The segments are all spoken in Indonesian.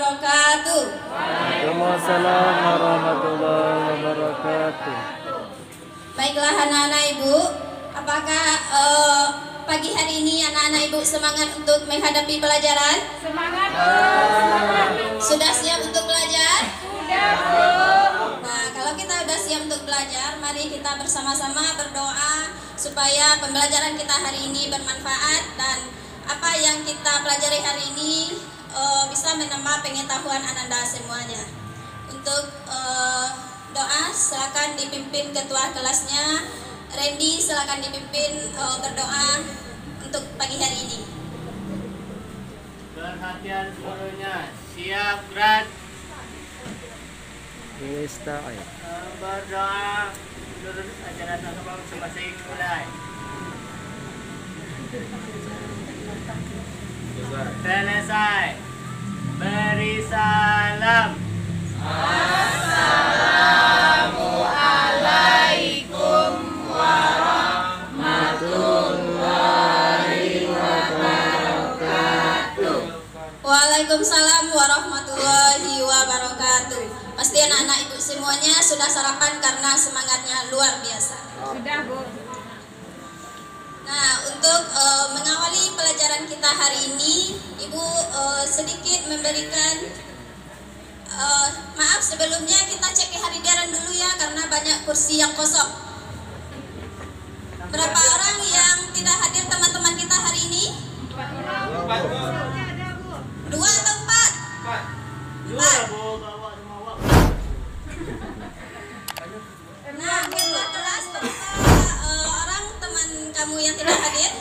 wabarakatuh. Waalaikumsalam warahmatullahi wabarakatuh. Baiklah anak-anak ibu, apakah pagi hari ini anak-anak ibu semangat untuk menghadapi pelajaran? Semangat. Sudah siap untuk belajar? Sudah, Bu. Nah, kalau kita sudah siap untuk belajar, mari kita bersama-sama berdoa supaya pembelajaran kita hari ini bermanfaat dan apa yang kita pelajari hari ini bisa menambah pengetahuan Ananda semuanya. Untuk doa silakan dipimpin ketua kelasnya. Randy silakan dipimpin berdoa untuk pagi hari ini. Perhatian seluruhnya, siap gerak. Berdoa seluruh acara tersebut masing-masing mulai. Selesai. Beri salam. Assalamualaikum warahmatullahi wabarakatuh. Waalaikumsalam warahmatullahi wabarakatuh. Pasti anak-anak ibu semuanya sudah sarapan karena semangatnya luar biasa. Sudah, Bu. Nah, untuk mengawali pelajaran kita hari ini, Ibu sedikit memberikan maaf sebelumnya kita cek kehadiran dulu ya karena banyak kursi yang kosong. Berapa orang yang tidak hadir teman-teman kita hari ini? 4 orang. Dua atau empat? Dua, Bu, bawa semua awak. Nah, ketua kelas berapa orang teman kamu yang tidak hadir?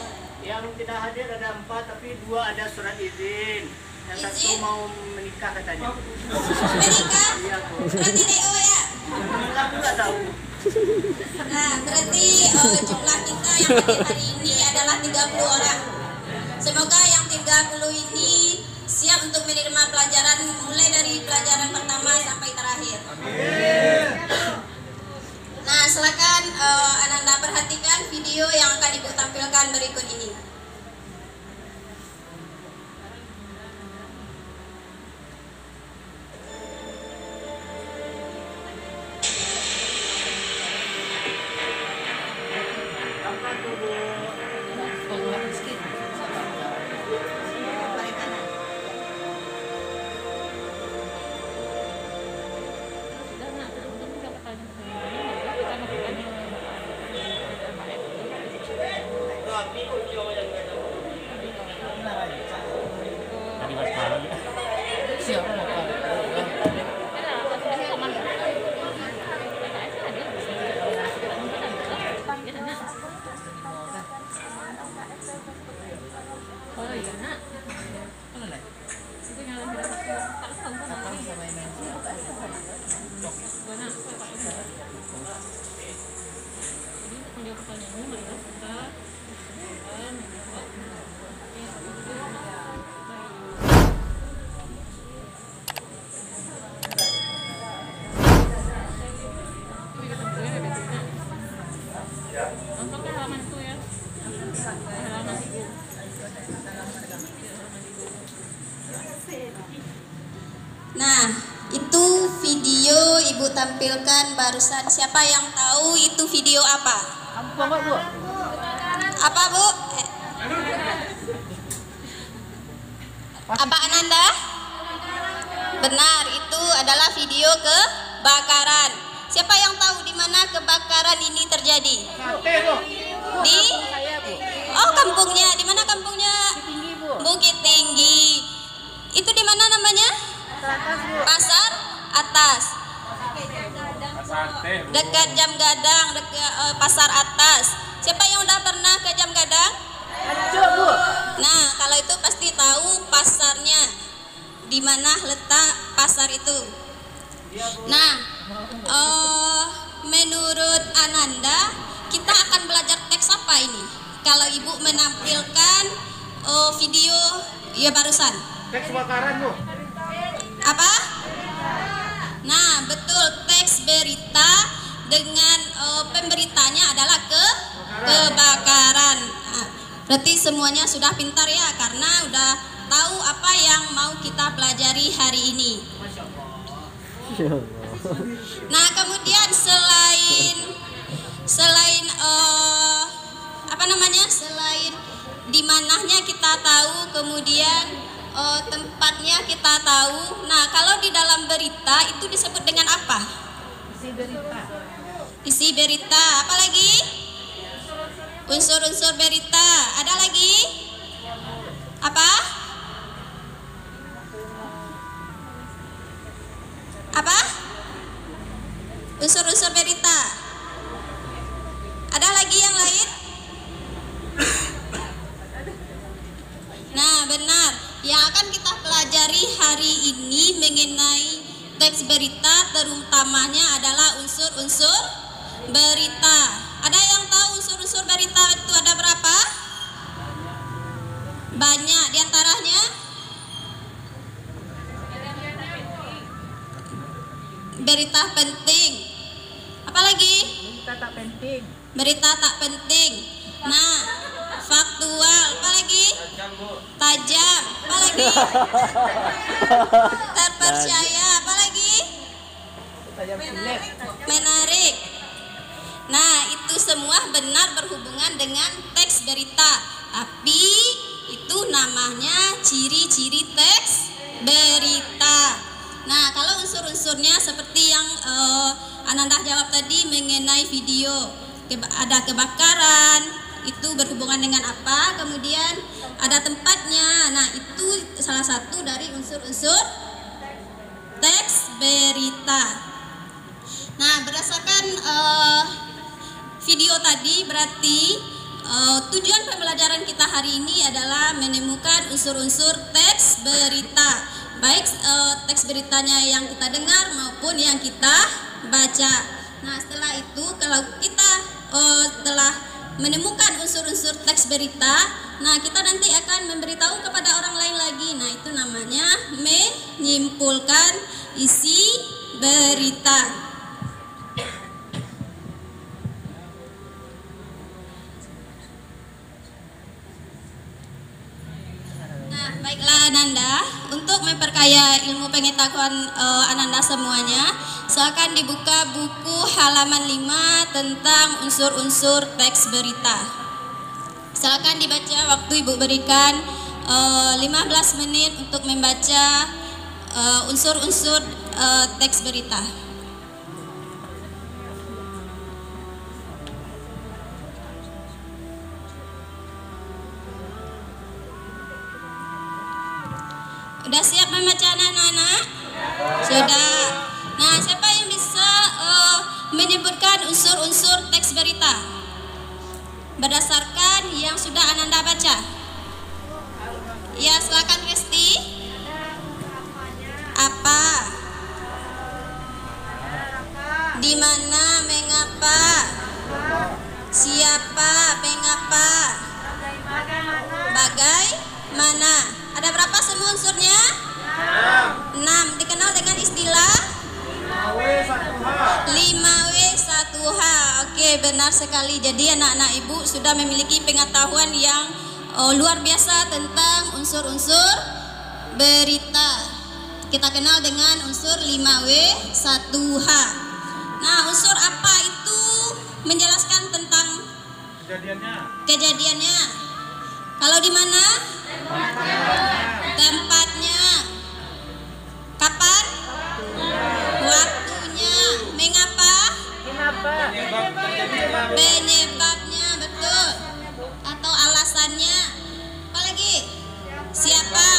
Yang tidak hadir ada 4, tapi 2 ada surat izin. Yang satu Izin? mau menikah katanya. Menikah? Iya, Bu. Berarti DO ya? Aku nggak tahu. Nah, berarti jumlah kita yang hadir hari ini adalah 30 orang. Semoga yang 30 ini siap untuk menerima pelajaran mulai dari pelajaran pertama sampai terakhir. Amin. Nah, silakan Ananda perhatikan video yang akan Ibu tampilkan berikut ini. Apa tuh, Bu? Nah, itu video Ibu tampilkan barusan. Siapa yang tahu itu video apa? Apa, Bu? Apa Ananda? Benar, itu adalah video kebakaran. Siapa yang tahu di mana kebakaran ini terjadi? Di? Oh, kampungnya. Di mana kampungnya? Bukit Tinggi. Itu di mana namanya? Pasar Atas. Dekat Jam Gadang, dekat Pasar Atas. Siapa yang udah pernah ke Jam Gadang? Nah, kalau itu pasti tahu pasarnya. Di mana letak pasar itu. Nah, menurut Ananda, kita akan belajar teks apa ini? Kalau Ibu menampilkan video ya barusan. Teks bakaran, Bu. Apa? Nah, betul, teks berita dengan pemberitanya adalah kebakaran. Nah, berarti semuanya sudah pintar ya karena udah tahu apa yang mau kita pelajari hari ini. Ya Allah. Nah, kemudian selain selain di mananya kita tahu, kemudian tempatnya kita tahu. Nah, kalau di dalam berita itu disebut dengan apa? Isi berita. Isi berita. Apa lagi? Unsur-unsur berita. Ada lagi? Apa? Apa? Unsur-unsur berita. Ada lagi yang lain? Nah, benar. Yang akan kita pelajari hari ini mengenai teks berita terutamanya adalah unsur-unsur berita. Ada yang tahu unsur-unsur berita itu ada berapa? Banyak. Di antaranya berita penting. Apa lagi? Berita tak penting. Berita tak penting. Nah, faktual. Apa lagi? Tajam. Apa lagi? Terpercaya. Apa lagi? Menarik. Nah, itu semua benar berhubungan dengan teks berita. Tapi itu namanya ciri-ciri teks berita. Nah, kalau unsur-unsurnya seperti yang Ananda jawab tadi mengenai video, ada kebakaran, itu berhubungan dengan apa, kemudian ada tempatnya. Nah, itu salah satu dari unsur-unsur teks berita. Nah, berdasarkan video tadi, berarti tujuan pembelajaran kita hari ini adalah menemukan unsur-unsur teks berita, baik teks beritanya yang kita dengar maupun yang kita baca. Nah, setelah itu kalau kita telah menemukan unsur-unsur teks berita, nah kita nanti akan memberitahu kepada orang lain lagi. Nah, itu namanya menyimpulkan isi berita. Nah, baiklah Ananda, untuk memperkaya ilmu pengetahuan Ananda semuanya, silakan dibuka buku halaman 5 tentang unsur-unsur teks berita. Silakan dibaca, waktu Ibu berikan 15 menit untuk membaca unsur-unsur teks berita. Sudah siap membaca anak-anak? Sudah. Nah, siapa yang bisa menyebutkan unsur-unsur teks berita berdasarkan yang sudah Ananda baca? Ya, silakan Resti. Apa? Di mana? Mengapa? Siapa? Mengapa? Bagaimana? Ada berapa semua unsurnya? 6. Dikenal dengan istilah 5W1H. Oke, benar sekali. Jadi anak-anak Ibu sudah memiliki pengetahuan yang luar biasa tentang unsur-unsur berita. Kita kenal dengan unsur 5W1H. Nah, unsur apa itu? Menjelaskan tentang kejadiannya. Kalau di mana? Tempatnya. Kapan? Waktunya. Mengapa? Penyebabnya, betul. Atau alasannya. Apa lagi? Siapa?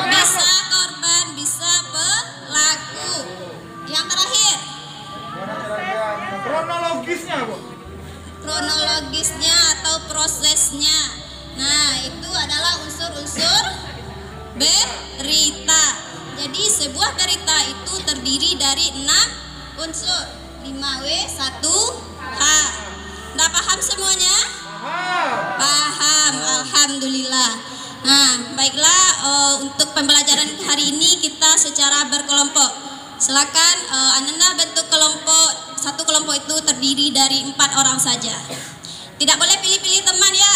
Bisa korban, bisa pelaku. Yang terakhir? Kronologisnya atau prosesnya. Nah, itu adalah unsur-unsur berita. Jadi sebuah berita itu terdiri dari 6 unsur 5W1H. Udah paham semuanya? Paham, alhamdulillah. Nah, baiklah, untuk pembelajaran hari ini kita secara berkelompok. Silakan Ananda bentuk kelompok. Satu kelompok itu terdiri dari 4 orang saja. Tidak boleh pilih-pilih teman ya.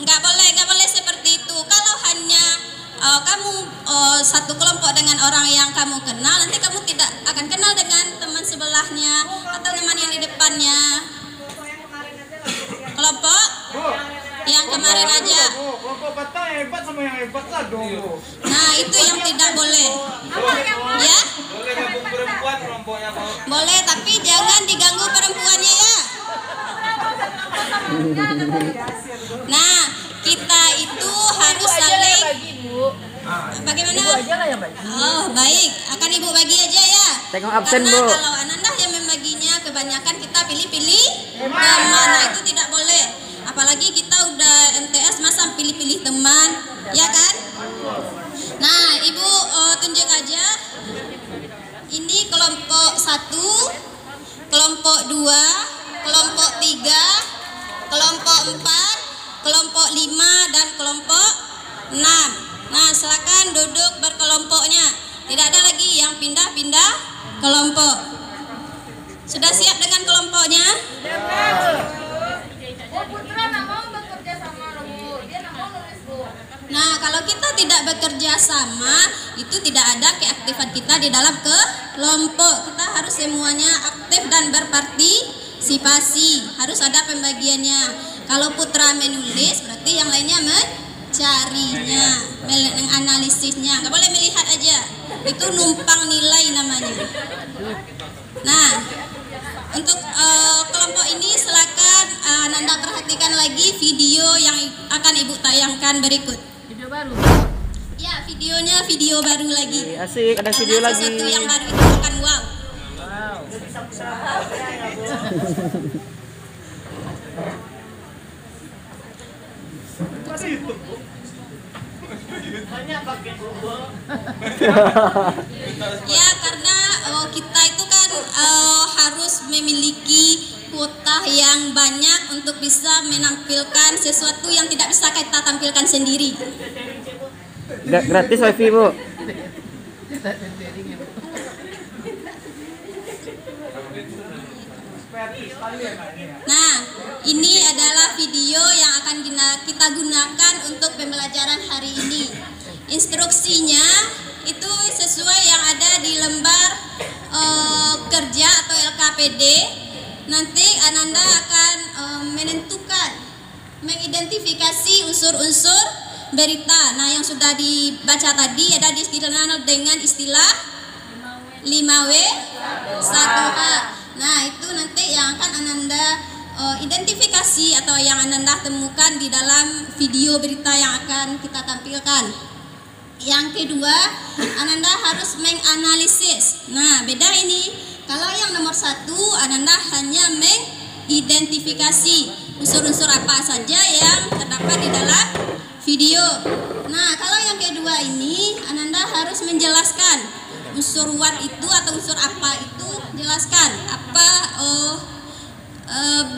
Nggak boleh seperti itu. Kalau hanya kamu satu kelompok dengan orang yang kamu kenal, nanti kamu tidak akan kenal dengan teman sebelahnya atau teman yang di depannya. Kelompok yang kemarin aja. Kelompok batang yang hebat sama yang hebat lah dong. Nah, itu yang tidak boleh. Ya? Boleh gabung perempuan kelompoknya mau. Boleh, tapi jangan diganggu perempuannya ya. Nah, kita itu harus saling. Bagaimana? Ibu aja lah yang bagi. Oh, baik. Akan Ibu bagi aja ya. Tengok absen, Karena Bu. kalau Ananda yang membaginya, kebanyakan kita pilih-pilih teman. Nah, itu tidak boleh. Apalagi kita udah MTS, masa pilih-pilih teman, ya kan? Nah, Ibu tunjuk aja. Ini kelompok 1, kelompok 2, kelompok 3, kelompok 4, kelompok 5, dan kelompok 6. Nah, silakan duduk berkelompoknya. Tidak ada lagi yang pindah-pindah kelompok. Sudah siap dengan kelompoknya? Nah, kalau kita tidak bekerja sama, itu tidak ada keaktifan kita di dalam kelompok. Kita harus semuanya aktif dan berpartisipasi. Harus ada pembagiannya. Kalau Putra menulis, berarti yang lainnya mencarinya, menganalisisnya. Nggak boleh melihat aja. Itu numpang nilai namanya. Nah, untuk kelompok ini silakan Ananda perhatikan lagi video yang akan Ibu tayangkan berikut. Video baru. Ya, videonya video baru lagi. Asik, ada video Karena lagi. sesuatu yang baru itu akan wow. Ya, karena kita itu kan harus memiliki kuota yang banyak untuk bisa menampilkan sesuatu yang tidak bisa kita tampilkan sendiri. Gratis wifi, Bu. Nah, ini adalah video yang akan kita gunakan untuk pembelajaran hari ini. Instruksinya itu sesuai yang ada di lembar kerja atau LKPD. Nanti Ananda akan menentukan, mengidentifikasi unsur-unsur berita. Nah, yang sudah dibaca tadi ada dikenal dengan istilah 5W 1H. Nah, itu nanti yang akan Ananda identifikasi atau yang Ananda temukan di dalam video berita yang akan kita tampilkan. Yang kedua, Ananda harus menganalisis. Nah, beda ini. Kalau yang nomor 1, Ananda hanya mengidentifikasi unsur-unsur apa saja yang terdapat di dalam video. Nah, kalau yang kedua ini, Ananda harus menjelaskan unsur what itu atau unsur apa itu, jelaskan apa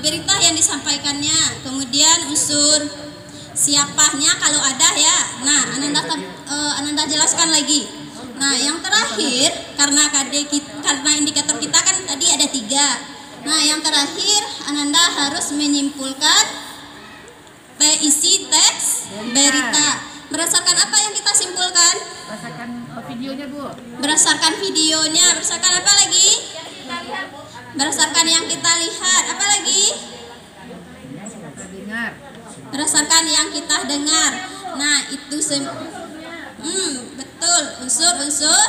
berita yang disampaikannya, kemudian unsur siapanya kalau ada ya. Nah, Ananda jelaskan lagi. Nah, yang terakhir, karena indikator kita kan tadi ada 3. Nah, yang terakhir Ananda harus menyimpulkan isi teks berita. Berdasarkan apa yang kita simpulkan? Berdasarkan videonya, Bu. Berdasarkan videonya, berdasarkan apa lagi? Berdasarkan yang kita lihat, apa lagi? Dengar. Berdasarkan yang kita dengar. Nah, itu betul, unsur-unsur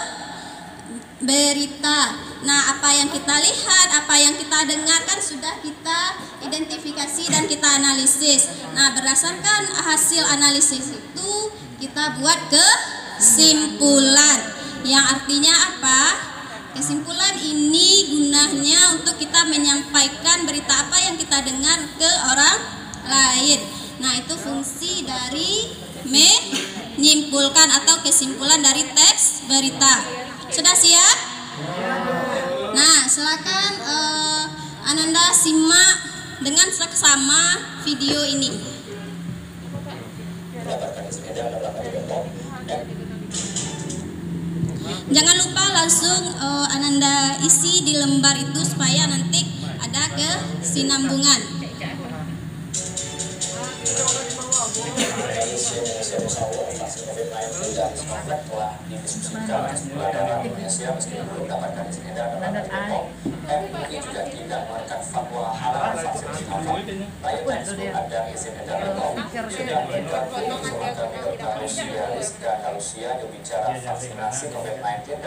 berita. Nah, apa yang kita lihat, apa yang kita dengarkan sudah kita identifikasi dan kita analisis. Nah, berdasarkan hasil analisis itu kita buat kesimpulan. Yang artinya apa? Kesimpulan ini gunanya untuk kita menyampaikan berita apa yang kita dengar ke orang lain. Nah, itu fungsi dari menyimpulkan atau kesimpulan dari teks berita. Sudah siap? Nah, silakan Ananda simak dengan seksama video ini. Jangan lupa langsung Ananda isi di lembar itu supaya nanti ada ada kesinambungan. Vaksinasi COVID-19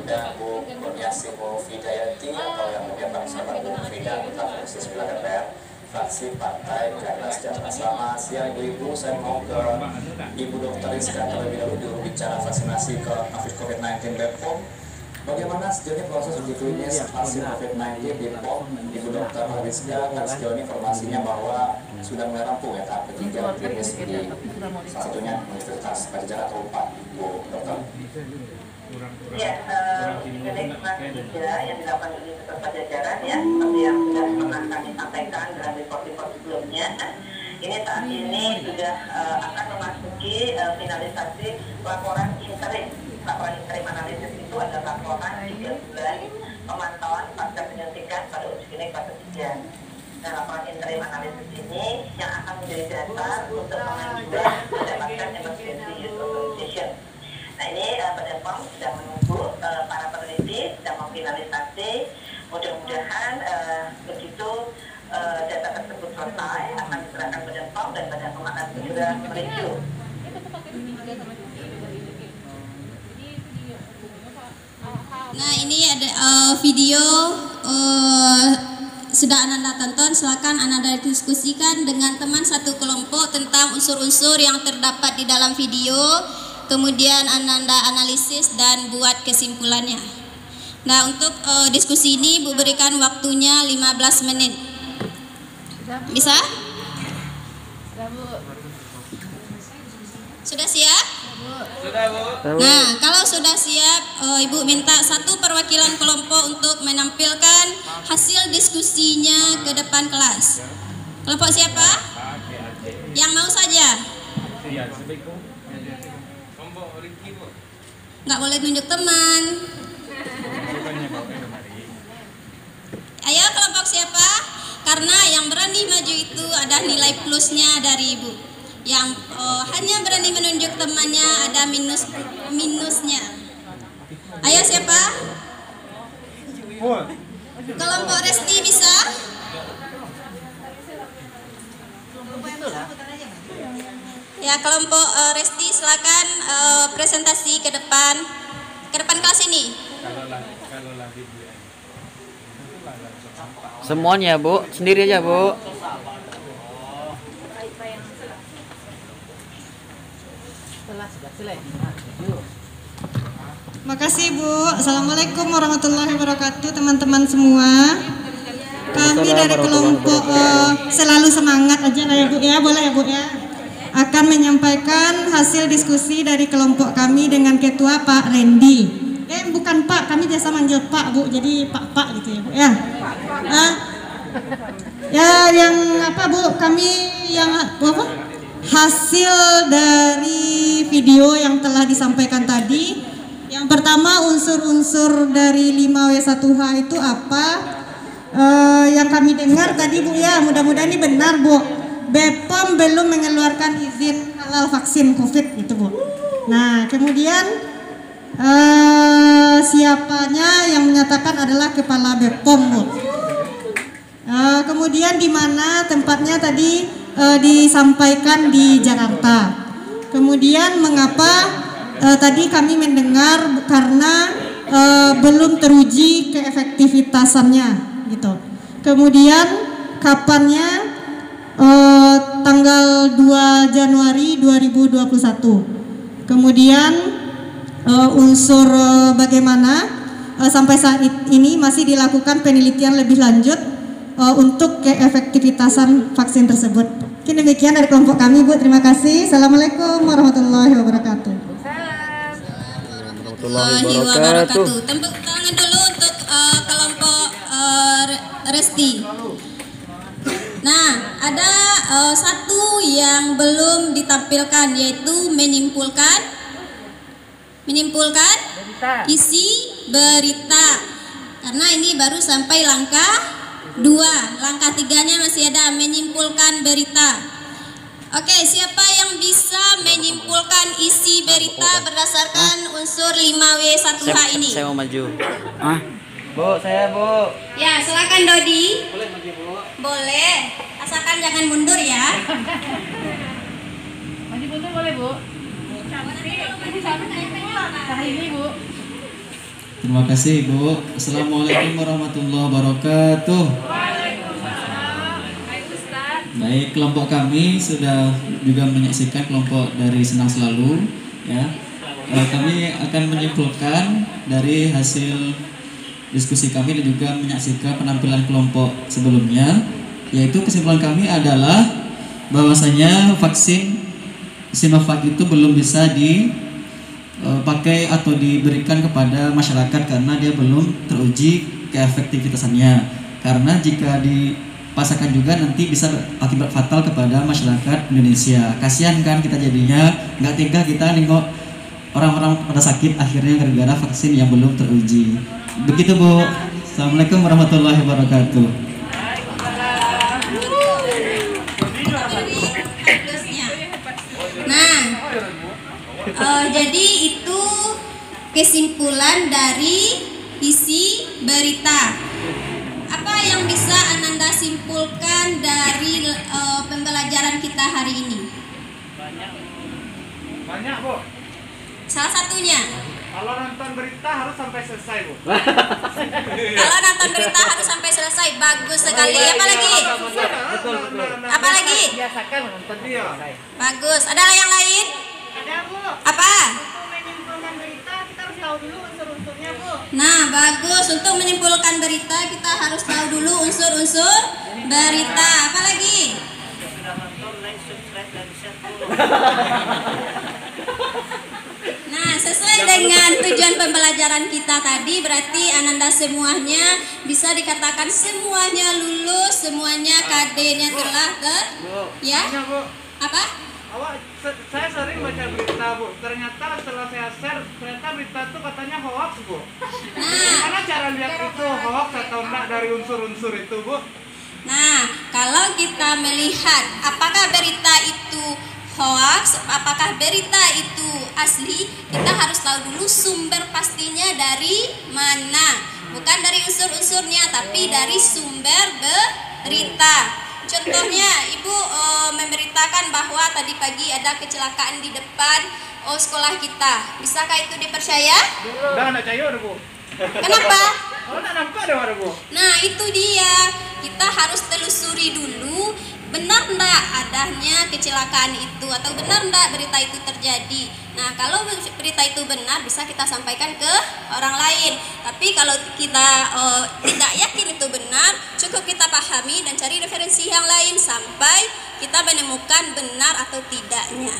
dan Bu Kurniasi Mufidayati atau yang menjabat sahabat Bu Mufida anggota Komisi 9 DPR fraksi Partai Keadilan Sejahtera. Selamat siang Ibu-Ibu, saya mau ke Ibu Dr. Rizka terlebih dahulu juru bicara vaksinasi COVID-19 Bepom. Bagaimana sejauh ini proses uji klinis vaksin COVID-19 di BPOM? Ibu Dr. Rizka, kan sejauh ini informasinya bahwa sudah mulai rampung ya tahap ketiga klinis di salah satunya Universitas Pajajaran atau UPAD, Bu Dokter. Ya, klinik ketiga yang dilakukan di Universitas Pajajaran ya, seperti yang sudah pernah kami sampaikan dalam report-report sebelumnya. Ini saat ini sudah akan memasuki finalisasi laporan interim. Laporan interim analisis itu adalah laporan 3 bulan pemantauan pasca penyuntikan pada uji klinik fase 3. Nah, laporan interim analisis ini yang akan menjadi dasar untuk pengajuan mendapatkan emergency use authorization. Nah, ini Badan POM sedang menunggu para peneliti sedang memfinalisasi. Mudah-mudahan begitu data tersebut selesai akan diserahkan Badan POM dan Badan POM akan segera mereview. Nah, ini ada video sudah Ananda tonton. Silakan Ananda diskusikan dengan teman satu kelompok tentang unsur-unsur yang terdapat di dalam video. Kemudian Ananda analisis dan buat kesimpulannya. Nah, untuk diskusi ini Bu berikan waktunya 15 menit. Bisa? Sudah siap? Sudah, Bu. Nah, kalau sudah siap, Ibu minta satu perwakilan kelompok untuk menampilkan hasil diskusinya ke depan kelas. Kelompok siapa? Yang mau saja? Kelompok Riki, Bu. Nggak boleh tunjuk teman. Ayo kelompok siapa? Karena yang berani maju itu ada nilai plusnya dari Ibu. Yang hanya berani menunjuk temannya ada minusnya. Ayo siapa? Kelompok Resti bisa? Ya, kelompok Resti silakan presentasi ke depan kelas ini. Semuanya, Bu. Sendiri aja, Bu. Makasih Bu. Assalamualaikum warahmatullahi wabarakatuh teman-teman semua. Kami dari kelompok selalu semangat aja lah ya Bu ya, boleh ya Bu ya. Akan menyampaikan hasil diskusi dari kelompok kami dengan Ketua Pak Randy. Bukan Pak, kami biasa manggil Pak Bu, jadi Pak gitu ya Bu ya. Ya yang apa Bu? Kami yang apa? Hasil dari video yang telah disampaikan tadi. Yang pertama unsur-unsur dari 5W1H itu apa? Yang kami dengar tadi Bu ya, mudah-mudahan ini benar Bu. BPOM belum mengeluarkan izin halal vaksin COVID gitu Bu. Nah kemudian siapanya yang menyatakan adalah Kepala BPOM Bu. Kemudian di mana tempatnya tadi disampaikan di Jakarta. Kemudian mengapa tadi kami mendengar karena belum teruji keefektivitasannya gitu. Kemudian kapannya tanggal 2 Januari 2021. Kemudian unsur bagaimana sampai saat ini masih dilakukan penelitian lebih lanjut untuk keefektivitasan vaksin tersebut. Mungkin demikian dari kelompok kami Bu, terima kasih. Assalamualaikum warahmatullahi wabarakatuh. Warahmatullahi wabarakatuh. Tepuk tangan dulu untuk kelompok Resti. Nah, ada satu yang belum ditampilkan yaitu menyimpulkan isi berita. Karena ini baru sampai langkah 2. Langkah 3-nya masih ada menyimpulkan berita. Oke, siapa yang bisa menyimpulkan isi berita berdasarkan unsur 5W1H ini? Saya mau maju. Ah, Bu, saya Bu. Ya, silakan Dodi. Boleh maju Bu? Boleh, asalkan jangan mundur ya. Maju mundur boleh Bu? Sah ini Bu. Terima kasih Bu. Assalamualaikum warahmatullahi wabarakatuh. Baik, kelompok kami sudah juga menyaksikan kelompok dari Senang Selalu ya. Kami akan menyimpulkan dari hasil diskusi kami dan juga menyaksikan penampilan kelompok sebelumnya, yaitu kesimpulan kami adalah bahwasanya vaksin Sinovac itu belum bisa dipakai atau diberikan kepada masyarakat karena dia belum teruji keefektivitasannya. Karena jika dipasangkan juga nanti bisa akibat fatal kepada masyarakat Indonesia. Kasihan kan kita jadinya, nggak tega kita nengok orang-orang pada sakit akhirnya gara-gara vaksin yang belum teruji. Begitu Bu. Assalamualaikum warahmatullahi wabarakatuh. Jadi itu kesimpulan dari isi berita. Apa yang bisa Ananda simpulkan dari pembelajaran kita hari ini? Banyak Bu. Salah satunya. Kalau nonton berita harus sampai selesai Bu. Kalau nonton berita harus sampai selesai, bagus sekali. Apa lagi? Betul. Apa lagi? Biasakan nonton dia. Bagus. Ada yang lain? Ada Bu. Apa? Untuk menyimpulkan berita kita harus tahu dulu unsur-unsurnya Bu. Nah, bagus. Untuk menyimpulkan berita kita harus tahu dulu unsur-unsur berita. Apa lagi? Nah, sesuai dengan tujuan pembelajaran kita tadi, berarti Ananda semuanya bisa dikatakan semuanya lulus, semuanya KD-nya telah ya? Apa? Saya sering baca berita Bu. Ternyata setelah saya share, ternyata berita itu katanya hoax Bu. Gimana cara lihat itu hoax atau enggak dari unsur-unsur itu Bu? Nah, kalau kita melihat apakah berita itu hoax, apakah berita itu asli, kita harus tahu dulu sumber pastinya dari mana. Bukan dari unsur-unsurnya, tapi dari sumber berita. Contohnya, Ibu memberitakan bahwa tadi pagi ada kecelakaan di depan sekolah kita. Bisakah itu dipercaya? Udah anak cayo Bu. Kenapa? Oh, enggak nampak ada Bu. Nah, itu dia. Kita harus telusuri dulu benar enggak adanya kecelakaan itu atau benar enggak berita itu terjadi. Nah, kalau berita itu benar bisa kita sampaikan ke orang lain. Tapi kalau kita tidak yakin itu benar, cukup kita pahami dan cari referensi yang lain sampai kita menemukan benar atau tidaknya.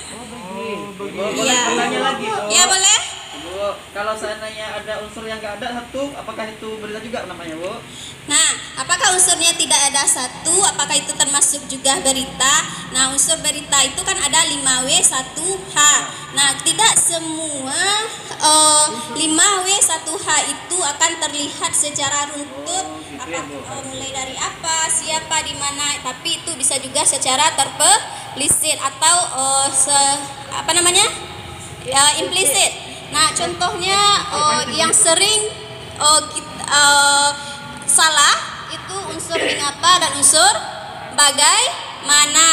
Iya. Lagi, Bu. Ya, boleh? Bu, kalau seandainya ada unsur yang nggak ada satu, apakah itu berita juga namanya Bu? Nah, apakah unsurnya tidak ada satu? Apakah itu termasuk juga berita? Nah, unsur berita itu kan ada 5W1H. Nah, tidak semua 5W1H itu akan terlihat secara runtut. Mulai dari apa, siapa, di mana. Tapi itu bisa juga secara terpelisit atau implisit. Nah, contohnya yang sering salah itu unsur mengapa dan unsur bagaimana.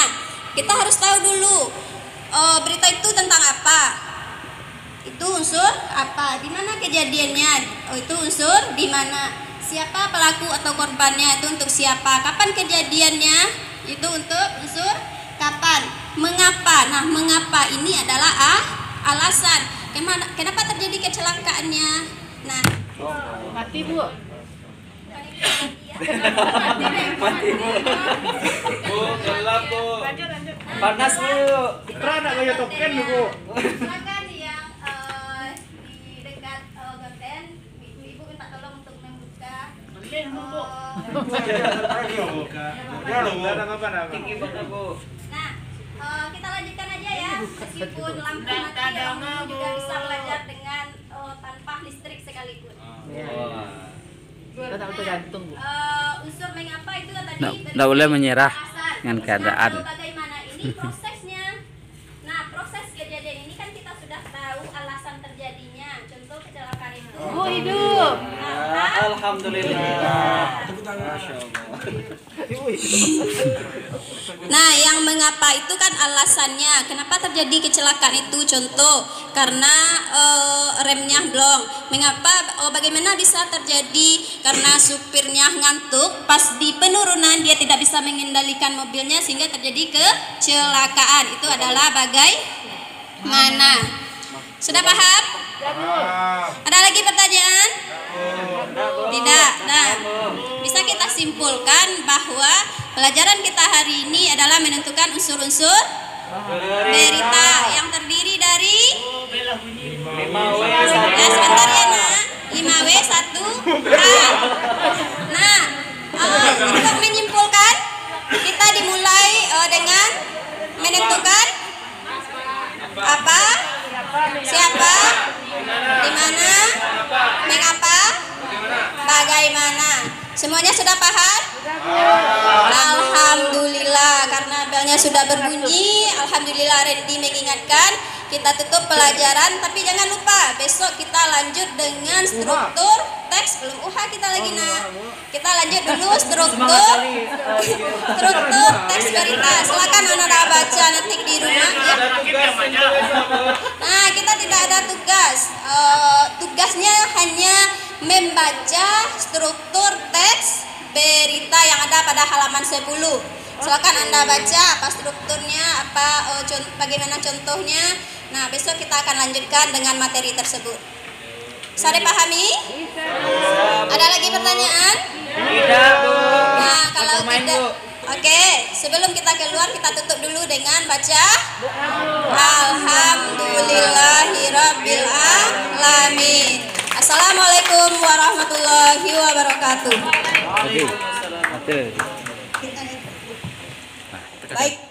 Kita harus tahu dulu berita itu tentang apa. Itu unsur apa, di mana kejadiannya. Itu unsur di mana. Siapa pelaku atau korbannya, itu untuk siapa. Kapan kejadiannya, itu untuk unsur kapan. Mengapa. Nah, mengapa ini adalah alasan. Kenapa terjadi kecelakaannya? Nah, Mati Bu. Mati Bu. Bu, gelap Bu. Panas Bu. Pernah enggak kayak token Bu? silakan yang di dekat gorden, ibu minta tolong untuk membuka. Tinggi banget Bu. Nah, kita lanjutkan aja ya. Meskipun lampu mati, orang juga bisa belajar dengan tanpa listrik sekalipun. Wah. tergantung Bu. Unsur mengapa itu kan tadi Nggak boleh menyerah alasan. dengan Nah, keadaan. kalau bagaimana ini prosesnya? Nah, proses kejadian ini kan kita sudah tahu alasan terjadinya. Contoh kecelakaan itu. Bu hidup. Alhamdulillah. Nah, yang mengapa itu kan alasannya. Kenapa terjadi kecelakaan itu? Contoh, karena remnya blong. Mengapa? Bagaimana bisa terjadi? Karena supirnya ngantuk. Pas di penurunan dia tidak bisa mengendalikan mobilnya sehingga terjadi kecelakaan. Itu adalah bagaimana? Sudah paham? Ada lagi pertanyaan? Tidak. Nah, bisa kita simpulkan bahwa pelajaran kita hari ini adalah menentukan unsur-unsur berita yang terdiri dari ya sebentar ya nak 5W 1H. Nah, untuk menyimpulkan kita dimulai dengan menentukan apa, siapa, di mana, mengapa, bagaimana. Semuanya sudah paham? Alhamdulillah, karena belnya sudah berbunyi. Alhamdulillah Randy mengingatkan. Kita tutup pelajaran, tapi jangan lupa besok kita lanjut dengan struktur teks. Belum kita lagi nak. Kita lanjut dulu struktur teks berita. Silakan anak-anak baca nanti di rumah ya. Nah, kita tidak ada tugas. Tugasnya hanya membaca struktur teks berita yang ada pada halaman 10. Silakan Anda baca apa strukturnya, bagaimana contohnya. Nah, besok kita akan lanjutkan dengan materi tersebut. Bisa dipahami? Ada lagi pertanyaan? Tidak, Bu. Nah, kalau Main, tidak, Bu. oke. Sebelum kita keluar, kita tutup dulu dengan baca Alhamdulillahirabbil alamin. Assalamualaikum warahmatullahi wabarakatuh. Oke. Baik.